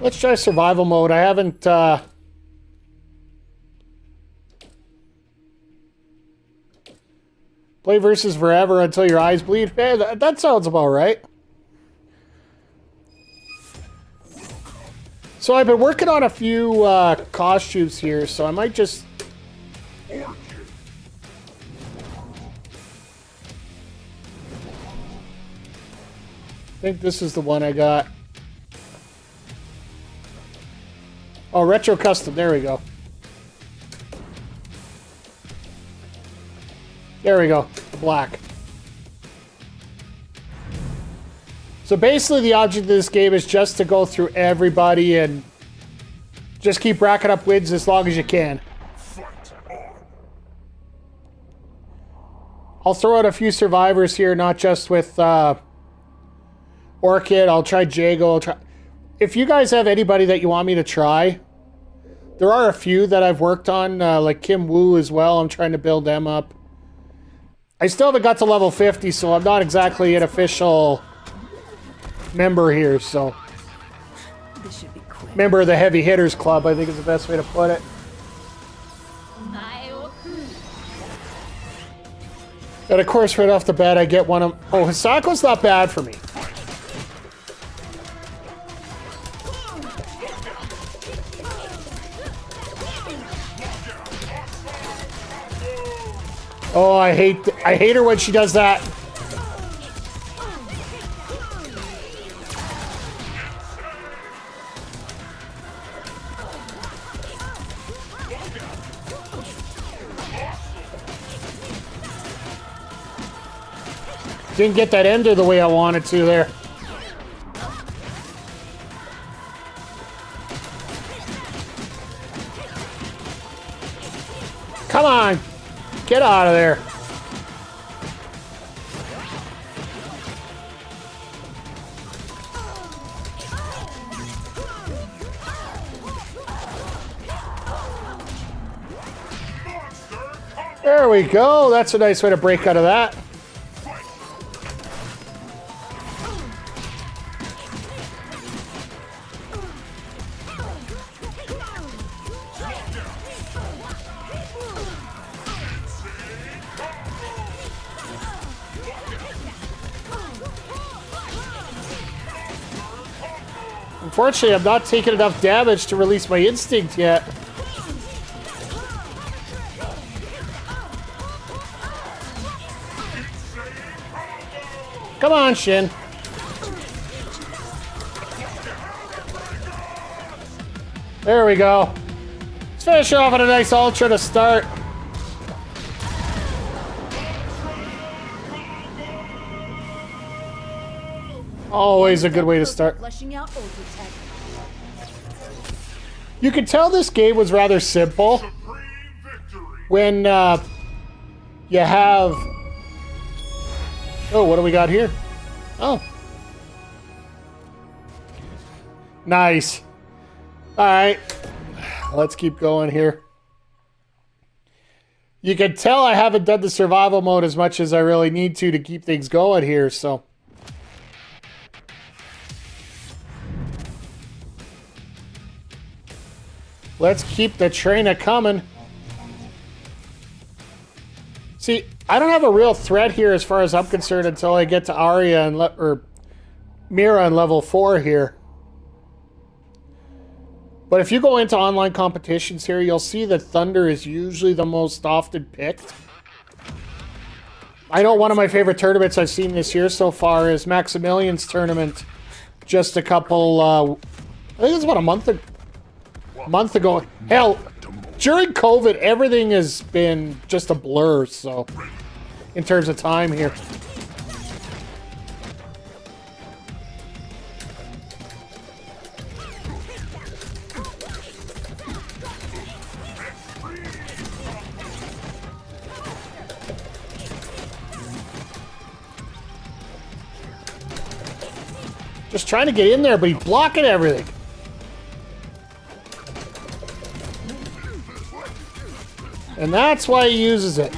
Let's try survival mode. I haven't... Play versus forever until your eyes bleed. Hey, that sounds about right. So I've been working on a few costumes here, so I might just... Orchid. I think this is the one I got. Oh, retro custom. There we go. There we go. Black. So basically the object of this game is just to go through everybody and just keep racking up wins as long as you can. Fight on. I'll throw out a few survivors here, not just with Orchid. I'll try Jago. I'll try... If you guys have anybody that you want me to try, there are a few that I've worked on, like Kim Woo as well. I'm trying to build them up. I still haven't got to level 50, so I'm not exactly an official member here, so... This should be quick. Member of the Heavy Hitters Club, I think is the best way to put it. And of course, right off the bat, I get one of... Oh, Hisako's not bad for me. Oh, I hate her when she does that. Didn't get that ender the way I wanted to there. Come on. Get out of there. There we go. That's a nice way to break out of that. Unfortunately, I'm not taking enough damage to release my instinct yet. Come on, Shin. There we go. Let's finish off with a nice ultra to start. Always a good way to start. Fleshing out Orchid tech. You could tell this game was rather simple Supreme victory. when you have... Oh, what do we got here? Oh. Nice. All right. Let's keep going here. You can tell I haven't done the survival mode as much as I really need to keep things going here, so... Let's keep the train a-coming. See, I don't have a real threat here as far as I'm concerned until I get to Arya and or Mira on level 4 here. But if you go into online competitions here, you'll see that Thunder is usually the most often picked. I know one of my favorite tournaments I've seen this year so far is Maximilian's tournament. Just a couple, I think it's about a month ago. Hell, during COVID, everything has been just a blur, so, in terms of time here. Just trying to get in there, but he's blocking everything. And that's why he uses it.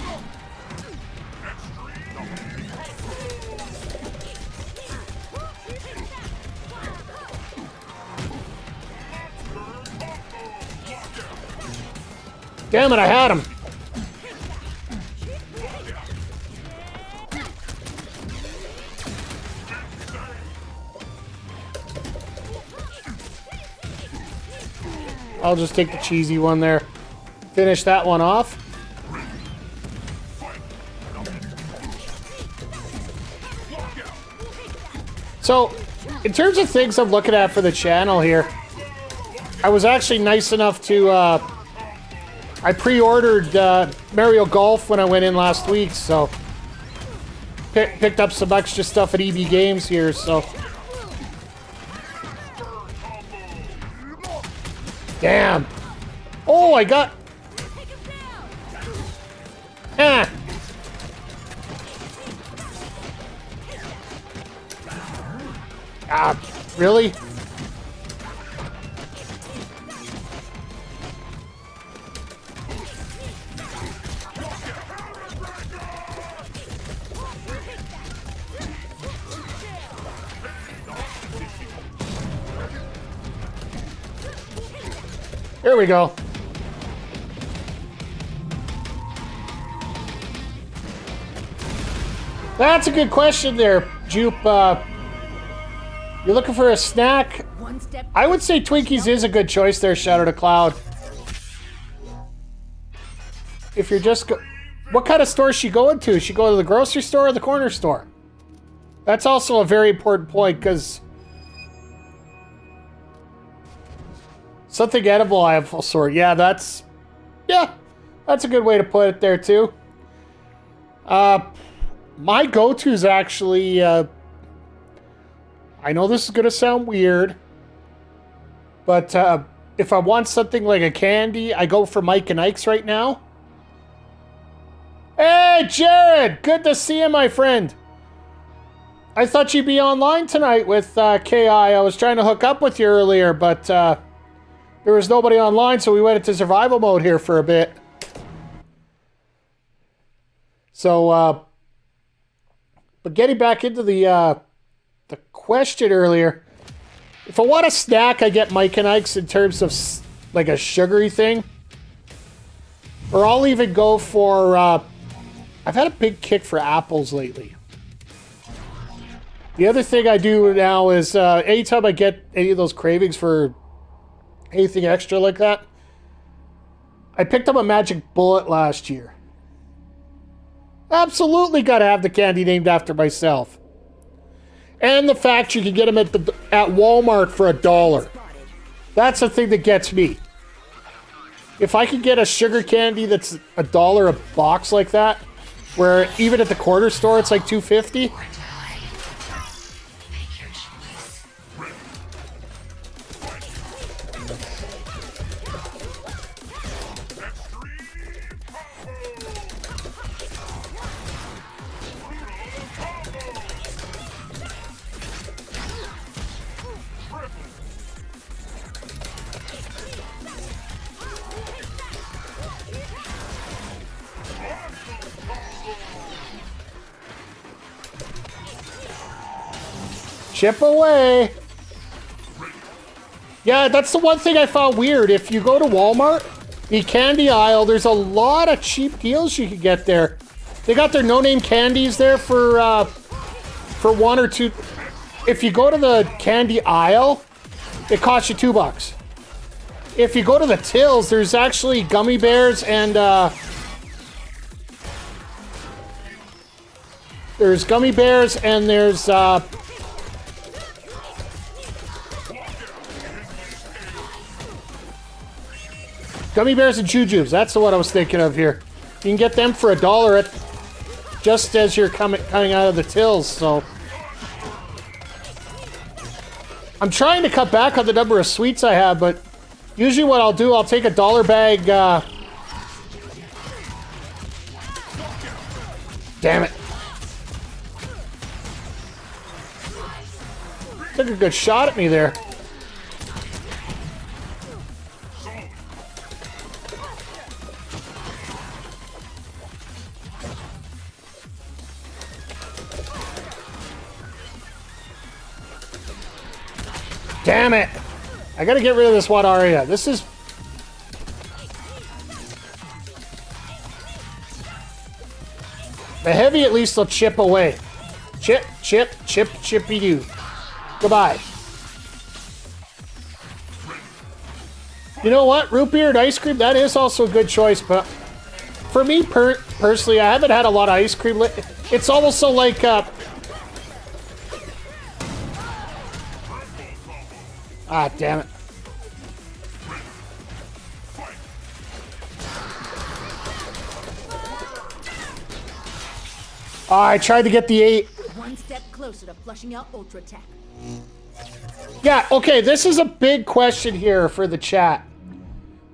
Damn it, I had him. I'll just take the cheesy one there. Finish that one off. So, in terms of things I'm looking at for the channel here, I was actually nice enough to, I pre-ordered Mario Golf when I went in last week, so picked up some extra stuff at EB Games here, so. Damn. Oh, I got... Ah. Ah, really? Here we go. That's a good question there, Jupe. You're looking for a snack? I would say Twinkies is a good choice there, Shadow to Cloud. If you're just... What kind of store is she going to? Is she going to the grocery store or the corner store? That's also a very important point, because... Something edible I have full sort. Yeah, that's... Yeah, that's a good way to put it there, too. My go-to is actually... I know this is going to sound weird, but if I want something like a candy, I go for Mike and Ike's right now. Hey, Jared! Good to see you, my friend. I thought you'd be online tonight with KI. I was trying to hook up with you earlier, but there was nobody online, so we went into survival mode here for a bit. So, but getting back into the question earlier, if I want a snack, I get Mike and Ike's in terms of like a sugary thing. Or I'll even go for, I've had a big kick for apples lately. The other thing I do now is anytime I get any of those cravings for anything extra like that, I picked up a Magic Bullet last year. Absolutely gotta have the candy named after myself. And the fact you can get them at Walmart for $1. That's the thing that gets me. If I could get a sugar candy that's $1 a box like that, where even at the corner store it's like $2.50. Chip away. Yeah, that's the one thing I found weird. If you go to Walmart, the candy aisle, there's a lot of cheap deals you can get there. They got their no-name candies there for $1 or $2. If you go to the candy aisle, it costs you $2. If you go to the tills, there's actually gummy bears and there's gummy bears and there's gummy bears and jujubes. That's the one I was thinking of here. You can get them for $1 at just as you're coming out of the tills. So I'm trying to cut back on the number of sweets I have, but usually what I'll do, I'll take a $1 bag. Damn it! Took a good shot at me there. Damn it! I gotta get rid of this one area. This is... The heavy at least will chip away. Chip, chip, chip, chippy doo. Goodbye. You know what? Root beer and ice cream, that is also a good choice, but for me personally, I haven't had a lot of ice cream. It's almost so like ah, damn it. Oh, I tried to get the 8. One step closer to flushing out Ultra Tech. Yeah, okay, this is a big question here for the chat.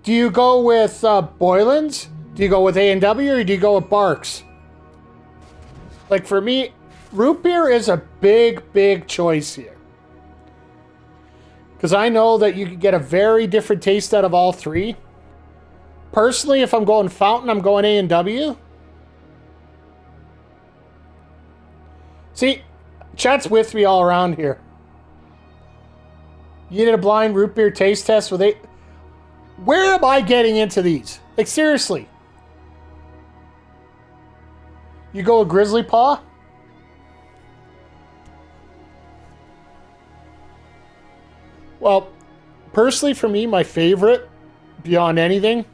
Do you go with Boylan's? Do you go with A&W or do you go with Barks? Like for me, root beer is a big, big choice here. Because I know that you can get a very different taste out of all three. Personally, if I'm going fountain, I'm going A&W. See, chat's with me all around here. You did a blind root beer taste test with 8. Where am I getting into these? Like, seriously. You go with Grizzly Paw? Well, personally for me, my favorite, beyond anything,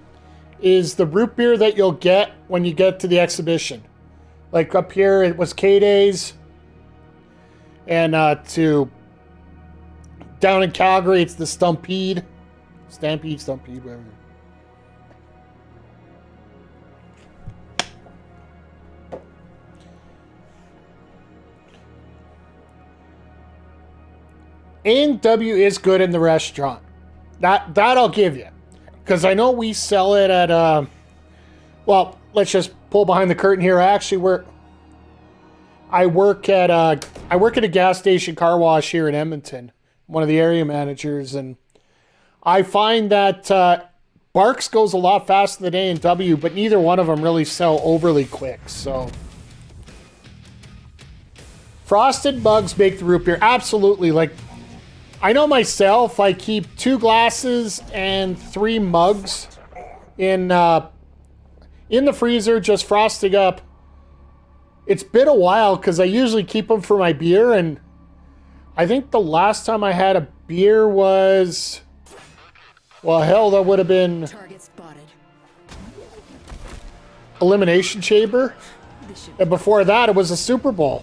is the root beer that you'll get when you get to the exhibition. Like up here, it was K-Days. And to down in Calgary, it's the Stampede, whatever. A&W is good in the restaurant. That I'll give you, because I know we sell it at. Well, let's just pull behind the curtain here. I work at a gas station car wash here in Edmonton. I'm one of the area managers, and I find that Barks goes a lot faster than A&W, but neither one of them really sell overly quick. So, frosted mugs make the root beer absolutely. Like, I know myself, I keep 2 glasses and 3 mugs in the freezer, just frosting up. It's been a while because I usually keep them for my beer, and I think the last time I had a beer was, well, hell, that would have been Target spotted. Elimination Chamber, and before that it was a Super Bowl.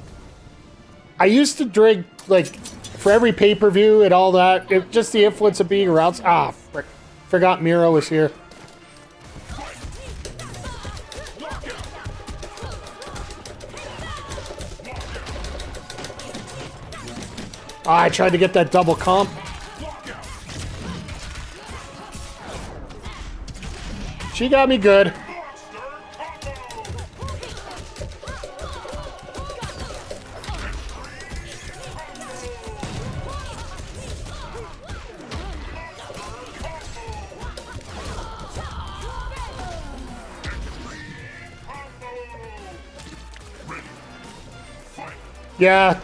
I used to drink, like, for every pay-per-view and all that. Just the influence of being around. Ah, frick. Forgot Miro was here. I tried to get that double comp. She got me good. Yeah.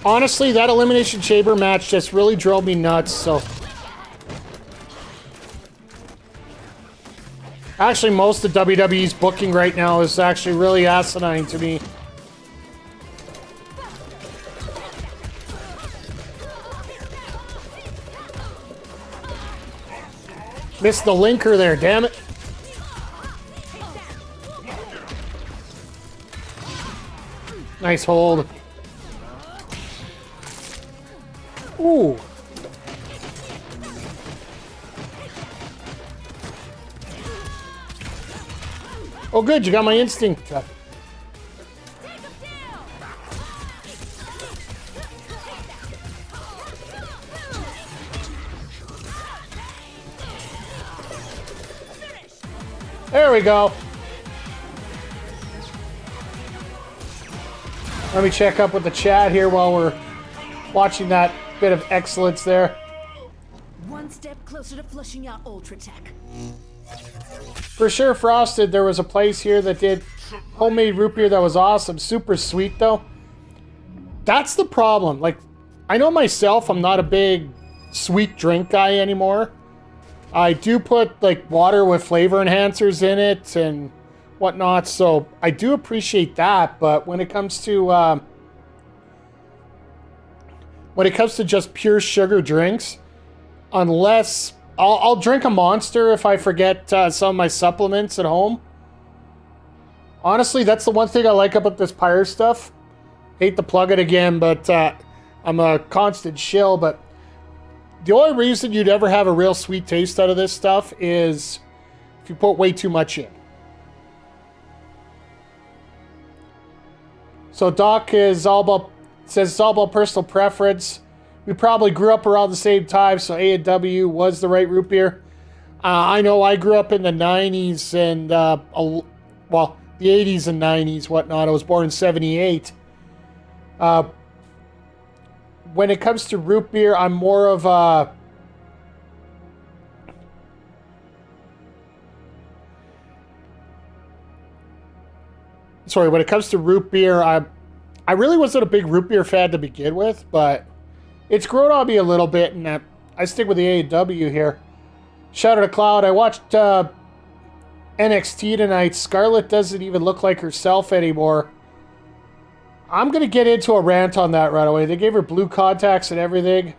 Honestly, that Elimination Chamber match just really drove me nuts, so. Actually, most of WWE's booking right now is actually really asinine to me. Missed the linker there, damn it. Nice hold. Ooh. Oh, good, you got my instinct. There we go. Let me check up with the chat here while we're watching that bit of excellence there. One step closer to flushing out Ultra Tech. For sure, Frosted, there was a place here that did homemade root beer that was awesome. Super sweet, though. That's the problem. Like, I know myself, I'm not a big sweet drink guy anymore. I do put, like, water with flavor enhancers in it and whatnot. So I do appreciate that. But when it comes to just pure sugar drinks, unless I'll drink a Monster if I forget some of my supplements at home. Honestly, that's the one thing I like about this Pyre stuff. Hate to plug it again, but I'm a constant shill. But the only reason you'd ever have a real sweet taste out of this stuff is if you put way too much in. So Doc is says it's all about personal preference. We probably grew up around the same time, so A&W was the right root beer. I know I grew up in the 90s and, well, the 80s and 90s, whatnot. I was born in 78. When it comes to root beer, I'm more of a... Sorry, when it comes to root beer, I really wasn't a big root beer fan to begin with, but it's grown on me a little bit, and I stick with the A&W here. Shout out to Cloud. I watched NXT tonight. Scarlett doesn't even look like herself anymore. I'm going to get into a rant on that right away. They gave her blue contacts and everything.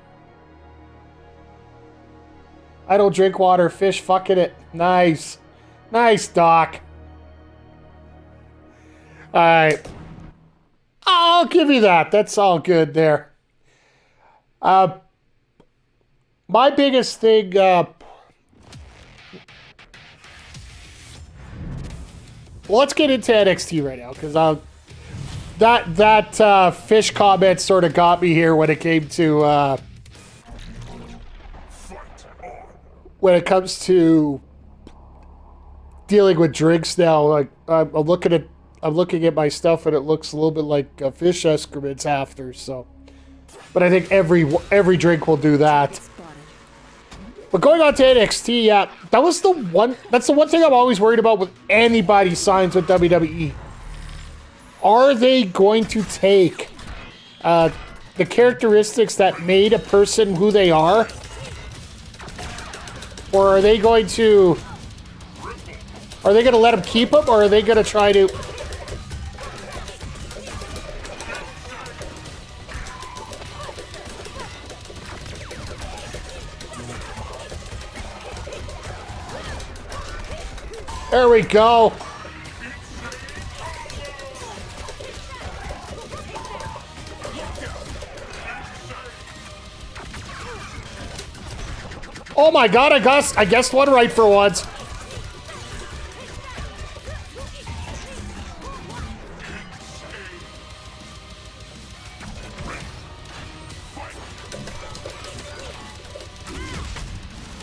I don't drink water, fish fucking it. Nice. Nice, Doc. Alright. I'll give you that. That's all good there. My biggest thing... well, let's get into NXT right now, because that fish comment sort of got me here when it came to... when it comes to dealing with drinks now. Like, I'm looking at my stuff, and it looks a little bit like fish excrements after, so... But I think every drink will do that. But going on to NXT, yeah, that's the one thing I'm always worried about with anybody signs with WWE. Are they going to take the characteristics that made a person who they are? Or are they going to let them keep them, or are they going to try to... There we go. Oh my god, I guessed one right for once.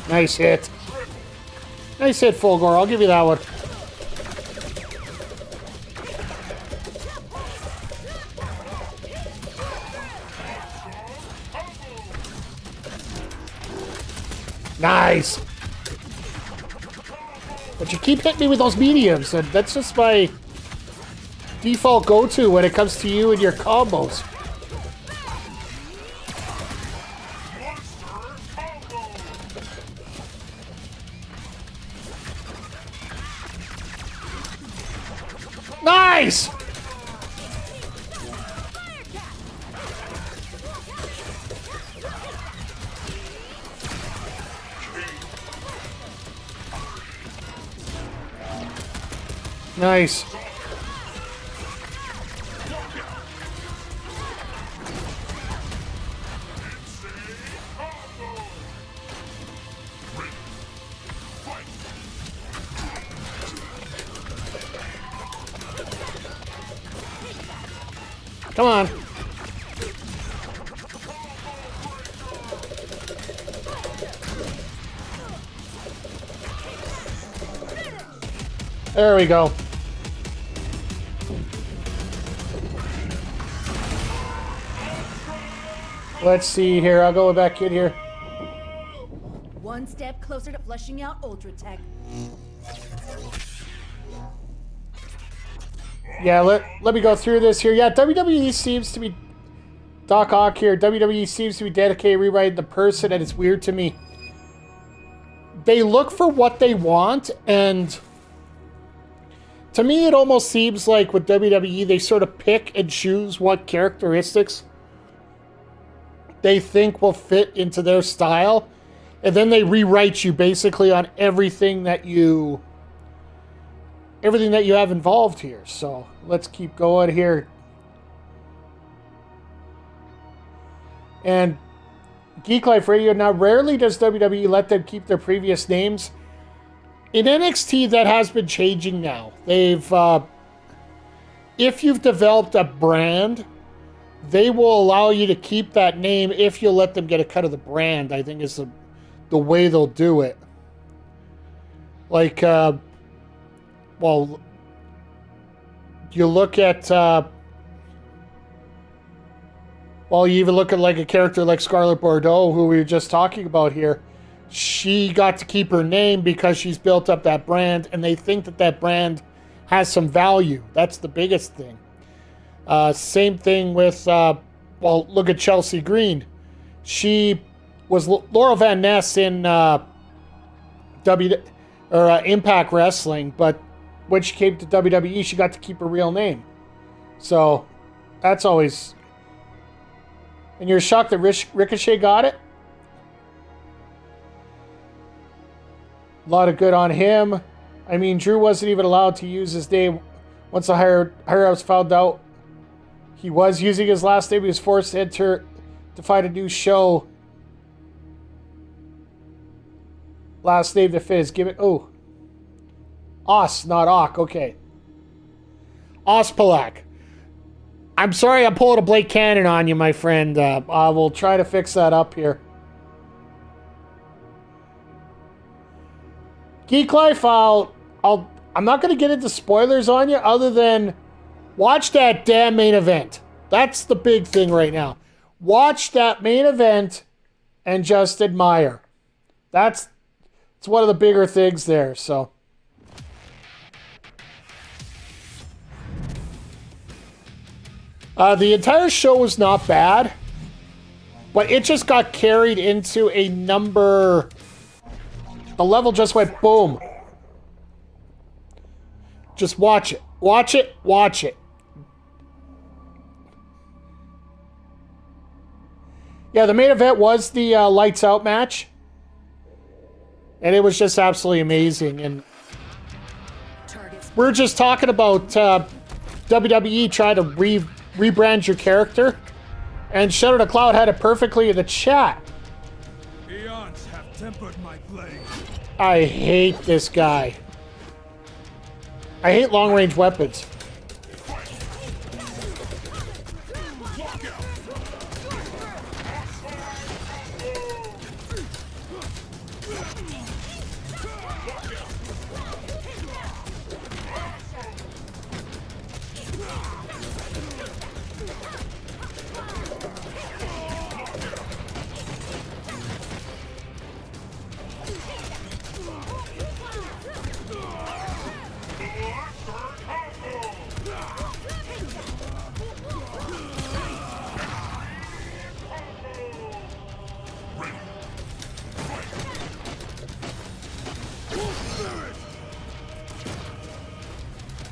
Nice hit. Nice hit, Fulgore. I'll give you that one. Nice. But you keep hitting me with those mediums, and that's just my default go-to when it comes to you and your combos. Nice! Nice. Come on. There we go. Let's see here. I'll go back in here. One step closer to flushing out Ultra Tech. Yeah, let me go through this here. Yeah, WWE seems to be... Doc Ock here. WWE seems to be dedicated rewriting the person, and it's weird to me. They look for what they want, and To me, it almost seems like with WWE, they sort of pick and choose what characteristics they think will fit into their style, and then they rewrite you basically on everything that you have involved here. So let's keep going here. And Geek Life Radio, now rarely does WWE let them keep their previous names. In NXT, that has been changing now. They've, if you've developed a brand, they will allow you to keep that name if you'll let them get a cut of the brand, I think is the way they'll do it. Like, well, you look at, well, you even look at like a character like Scarlett Bordeaux, who we were just talking about here. She got to keep her name because she's built up that brand, and they think that that brand has some value. That's the biggest thing. Same thing with, well, look at Chelsea Green. She was Laurel Van Ness in Impact Wrestling, but when she came to WWE, she got to keep her real name. So that's always... And you're shocked that Ricochet got it? A lot of good on him. I mean, Drew wasn't even allowed to use his name. Once the higher-ups found out he was using his last name, he was forced to enter to find a new show. Last name to fit his gimmick. Oh. Os, not Ock. Okay. Ospalak. I'm sorry I'm pulling a Blake Cannon on you, my friend. I will try to fix that up here. Geek Life, I'm not going to get into spoilers on you other than watch that damn main event. That's the big thing right now. Watch that main event and just admire. It's one of the bigger things there, so. The entire show was not bad, but it just got carried into a number... The level just went boom. Just watch it. Watch it. Watch it. Yeah, the main event was the Lights Out match. And it was just absolutely amazing. And we're just talking about WWE trying to rebrand your character. And Shadow the Cloud had it perfectly in the chat. Eons have tempered my blade. I hate this guy. I hate long-range weapons.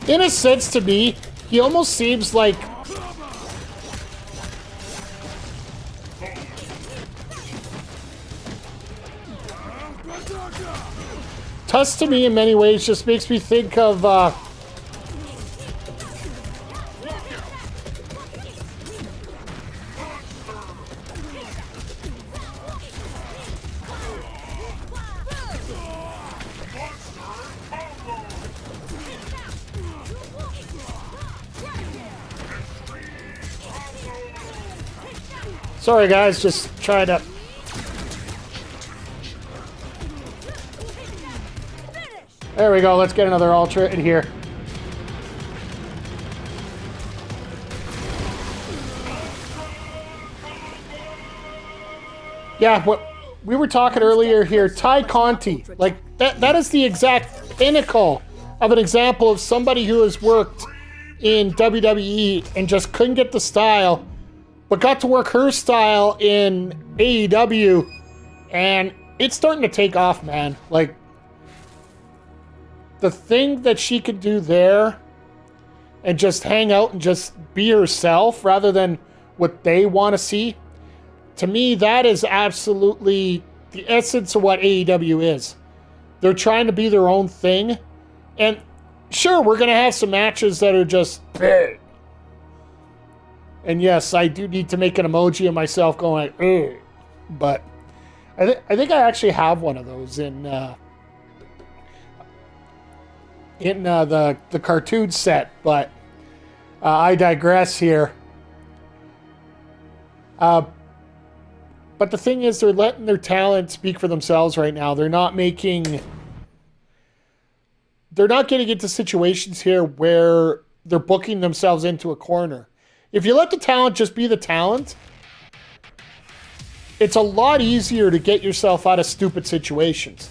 In a sense, to me, he almost seems like... Tusk, to me, in many ways, just makes me think of... Sorry, guys, just trying to... There we go, let's get another Ultra in here. Yeah, what we were talking earlier here, Ty Conti, like, that is the exact pinnacle of an example of somebody who has worked in WWE and just couldn't get the style, but got to work her style in AEW, and it's starting to take off, man. Like, the thing that she could do there and just hang out and just be herself rather than what they want to see, to me, that is absolutely the essence of what AEW is. They're trying to be their own thing. And sure, we're going to have some matches that are just big. And yes, I do need to make an emoji of myself going like, ugh. But I think I actually have one of those in the cartoon set, but I digress here. But the thing is, they're letting their talent speak for themselves right now. They're not getting into situations here where they're booking themselves into a corner. If you let the talent just be the talent, it's a lot easier to get yourself out of stupid situations.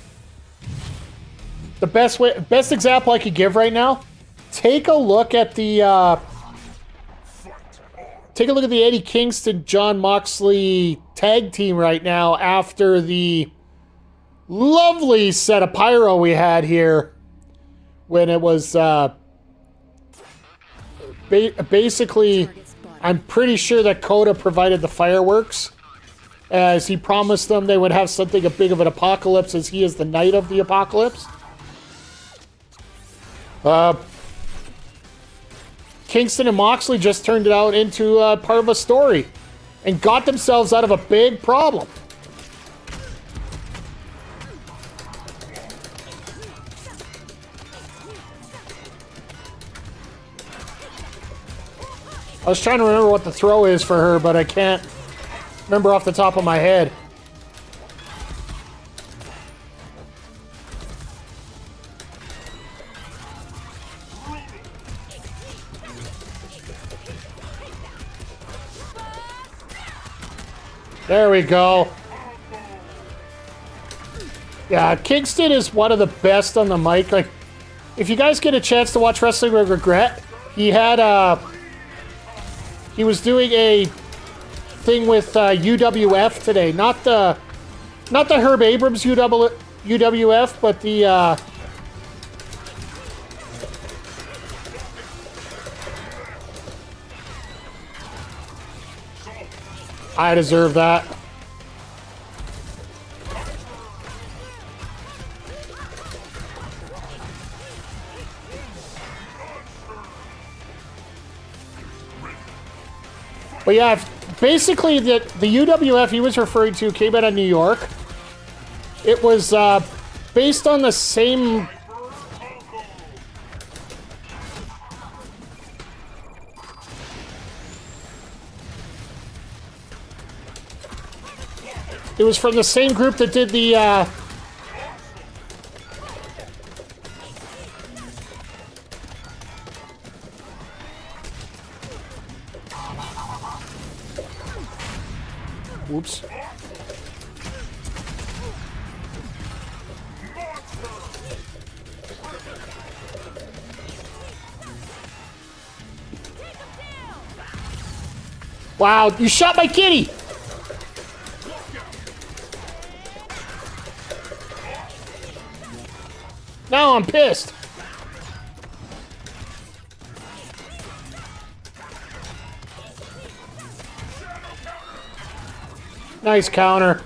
The best example I could give right now, take a look at the Eddie Kingston John Moxley tag team right now after the lovely set of pyro we had here when it was basically, I'm pretty sure that Coda provided the fireworks, as he promised them they would have something big of an apocalypse, as he is the knight of the apocalypse. Kingston and Moxley just turned it out into part of a story and got themselves out of a big problem. I was trying to remember what the throw is for her, but I can't remember off the top of my head. There we go. Yeah, Kingston is one of the best on the mic. Like, if you guys get a chance to watch Wrestling with Regret, he had he was doing a thing with UWF today. Not the Herb Abrams UWF, but the I deserve that. But yeah, basically the UWF he was referring to came out of New York. It was based on the same... It was from the same group that did the... Whoops. Wow, you shot my kitty! Now I'm pissed. Nice counter.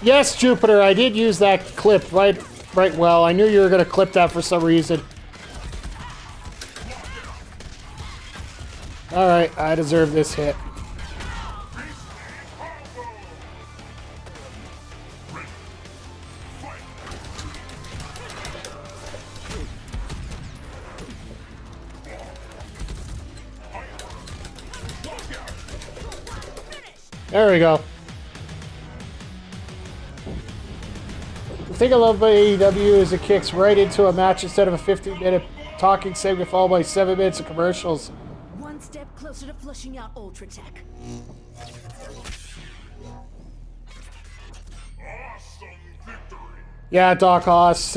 Yes, Jupiter, I did use that clip right well. I knew you were going to clip that for some reason. All right, I deserve this hit. There we go. The thing I love about AEW is it kicks right into a match instead of a 15-minute talking segment followed by 7 minutes of commercials. One step closer to flushing out Ultra Tech. Yeah, Doc Haas.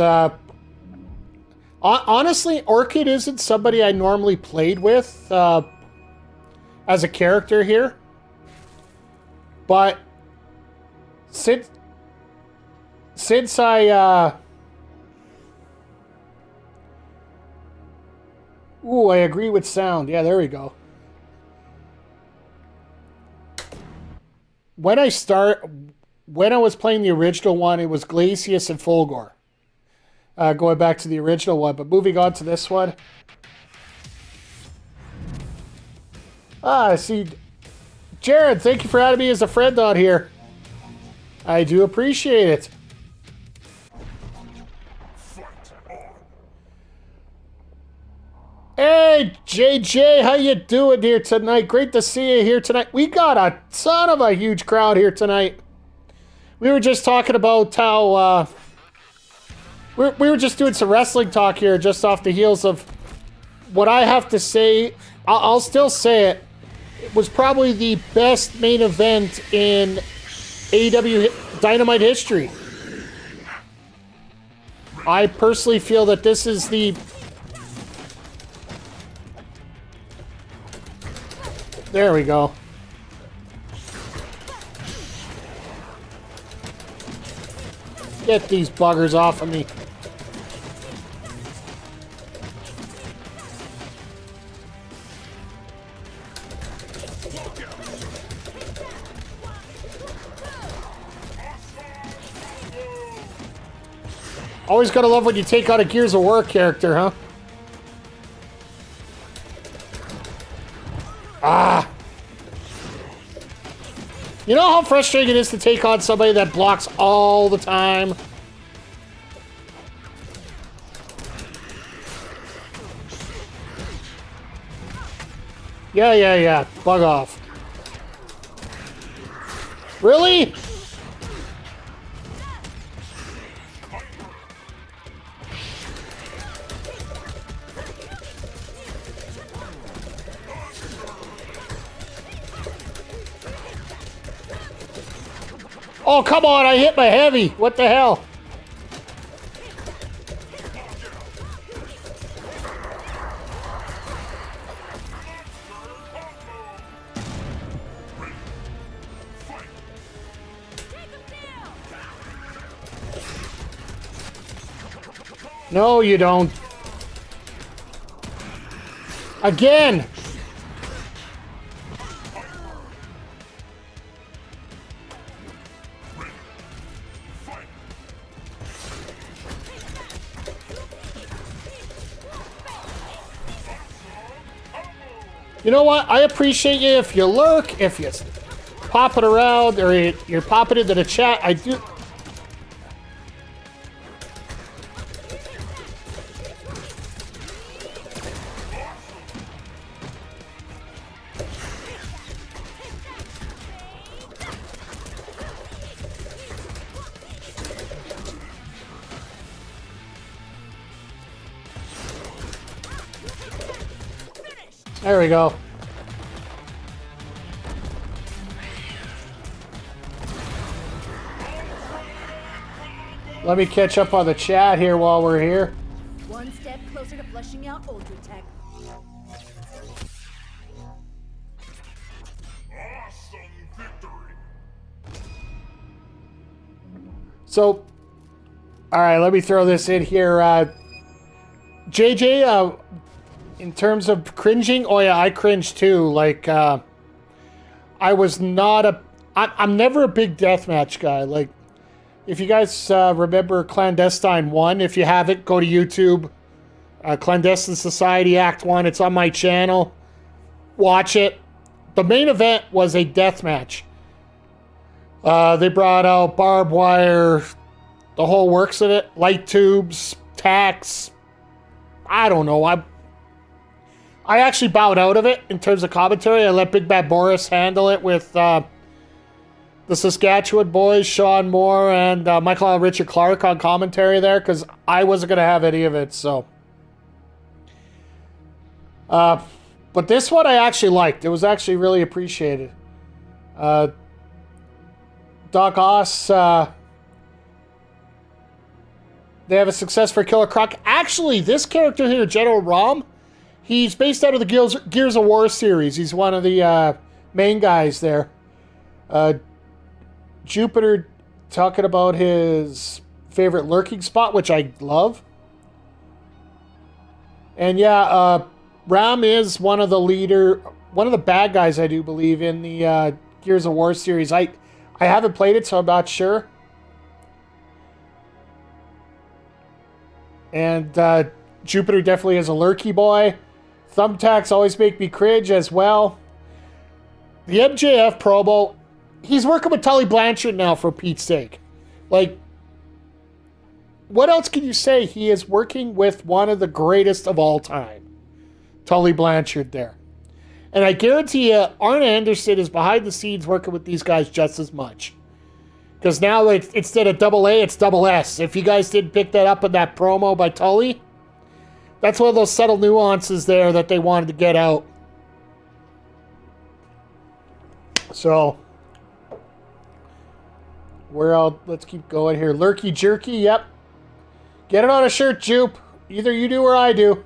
Honestly, Orchid isn't somebody I normally played with as a character here. But since I, ooh, I agree with sound. Yeah, there we go. When I was playing the original one, it was Glacius and Fulgor. Going back to the original one, but moving on to this one. I see. Jared, thank you for adding me as a friend on here. I do appreciate it. Hey, JJ, how you doing here tonight? Great to see you here tonight. We got a ton of a huge crowd here tonight. We were just talking about how we were just doing some wrestling talk here, just off the heels of what I have to say. I'll still say it. It was probably the best main event in AEW Dynamite history. I personally feel that this is the... There we go. Get these buggers off of me. Always gotta love when you take out a Gears of War character, huh? Ah! You know how frustrating it is to take on somebody that blocks all the time? Yeah. Bug off. Really? Oh, come on, I hit my heavy. What the hell? No, you don't. Again. You know what? I appreciate you if you lurk, if you pop it around, or you're popping into the chat. I do. There we go. Let me catch up on the chat here while we're here. One step closer to flushing out Ultra Tech. Awesome victory. So, all right, let me throw this in here. JJ, in terms of cringing, oh yeah, I cringed too. Like, I was not I'm never a big deathmatch guy. Like, if you guys remember Clandestine 1, if you haven't, go to YouTube. Clandestine Society Act 1, it's on my channel. Watch it. The main event was a deathmatch. They brought out barbed wire, the whole works of it, light tubes, tacks. I don't know. I actually bowed out of it in terms of commentary. I let Big Bad Boris handle it with the Saskatchewan boys, Sean Moore and Michael L. Richard Clark on commentary there, because I wasn't going to have any of it, so. But this one I actually liked. It was actually really appreciated. Doc Oss, they have a success for Killer Croc. Actually, this character here, General Rom, he's based out of the Gears of War series. He's one of the main guys there. Jupiter talking about his favorite lurking spot, which I love. And yeah, Ram is one of the bad guys, I do believe, in the Gears of War series. I haven't played it, so I'm not sure. And Jupiter definitely is a lurky boy. Thumbtacks always make me cringe as well. The MJF promo, he's working with Tully Blanchard now, for Pete's sake. Like, what else can you say? He is working with one of the greatest of all time. Tully Blanchard there. And I guarantee you, Arn Anderson is behind the scenes working with these guys just as much. Because now, instead of double A, it's double S. If you guys didn't pick that up in that promo by Tully, that's one of those subtle nuances there that they wanted to get out. So, let's keep going here. Lurky Jerky, yep. Get it on a shirt, Jupe. Either you do or I do.